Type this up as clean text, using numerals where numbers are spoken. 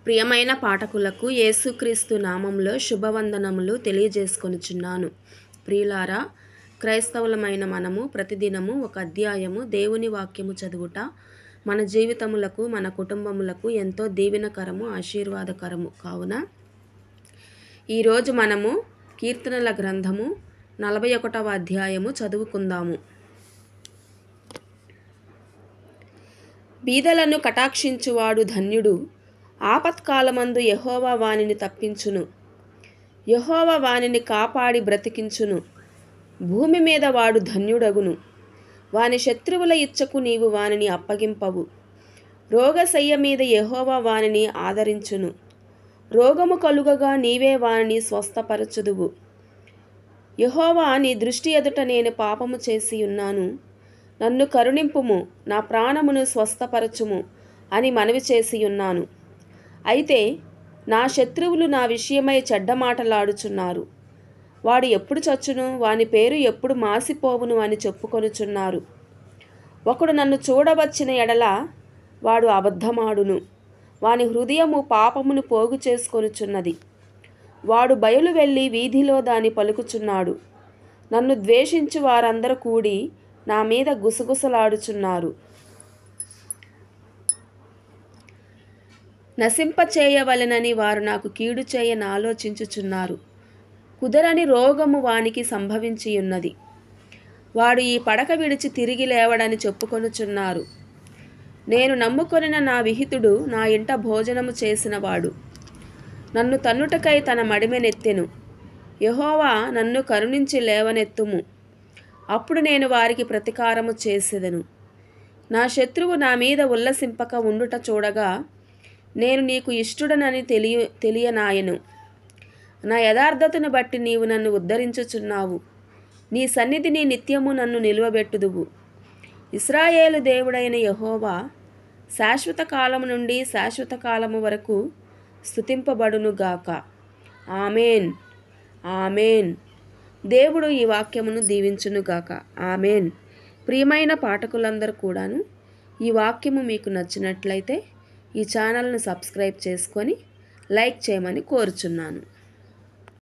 ప్రియమైన పాఠకులకు యేసుక్రీస్తు నామంలో శుభవందనములు తెలియజేసుకొనుచున్నాను. ప్రియులారా, క్రైస్తవులమైన మనము ప్రతిదినము ఒక అధ్యాయము దేవుని వాక్యము చదువుట మన జీవితములకు, మన కుటుంబములకు ఎంతో దీవెనకరము, ఆశీర్వాదకరము. కావున ఈరోజు మనము కీర్తనల గ్రంథము 41వ అధ్యాయము చదువుకుందాము. బీదలను కటాక్షించువాడు ధన్యుడు. ఆపత్కాలమందు యెహోవా వానిని తప్పించును. యెహోవా వానిని కాపాడి బ్రతికించును. భూమి మీద వాడు ధన్యుడగును. వాని శత్రువుల ఇచ్చకు నీవు వానిని అప్పగింపవు. రోగశయ్య మీద యెహోవా వానిని ఆదరించును. రోగము కలుగగా నీవే వానిని స్వస్థపరచుదువు. యెహోవా, నీ దృష్టి ఎదుట నేను పాపము చేసి ఉన్నాను. నన్ను కరుణింపుము, నా ప్రాణమును స్వస్థపరచుము అని మనవి చేసి ఉన్నాను. అయితే నా శత్రువులు నా విషయమై చెడ్డ మాటలాడుచున్నారు. వాడు ఎప్పుడు చచ్చును, వాని పేరు ఎప్పుడు మాసిపోవును అని చెప్పుకొనుచున్నారు. ఒకడు నన్ను చూడవచ్చిన ఎడల వాడు అబద్ధమాడును. వాని హృదయము పాపమును పోగు చేసుకొనుచున్నది. వాడు బయలు వెళ్ళి వీధిలో దాని పలుకుచున్నాడు. నన్ను ద్వేషించు వారందరూ కూడి నా మీద గుసగుసలాడుచున్నారు. నశింపచేయవలెనని వారు నాకు కీడు చేయని ఆలోచించుచున్నారు. కుదరని రోగము వానికి సంభవించియున్నది. వాడు ఈ పడక విడిచి తిరిగి లేవడని చెప్పుకొనుచున్నారు. నేను నమ్ముకొనిన నా విహితుడు నా ఇంట భోజనము చేసినవాడు నన్ను తన్నుటకై తన మడిమెనెత్తెను. యెహోవా, నన్ను కరుణించి లేవనెత్తుము. అప్పుడు నేను వారికి ప్రతీకారము చేసెదను. నా శత్రువు నా మీద ఉల్లసింపక ఉండుట చూడగా నేను నీకు ఇష్టుడనని తెలియనాయను. నా యథార్థతను బట్టి నీవు నన్ను ఉద్ధరించుచున్నావు. నీ సన్నిధిని నిత్యము నన్ను నిలువబెట్టుదువు. ఇశ్రాయేలు దేవుడైన యెహోవా శాశ్వత కాలము నుండి శాశ్వత కాలము వరకు స్తుతింపబడునుగాక. Amen, amen. దేవుడు ఈ వాక్యమును దీవించునుగాక. ఆమెన్. ప్రియమైన పాఠకులందరూ కూడాను ఈ వాక్యము మీకు నచ్చినట్లయితే ఈ ఛానల్ను సబ్స్క్రైబ్ చేసుకొని లైక్ చేయమని కోరుచున్నాను.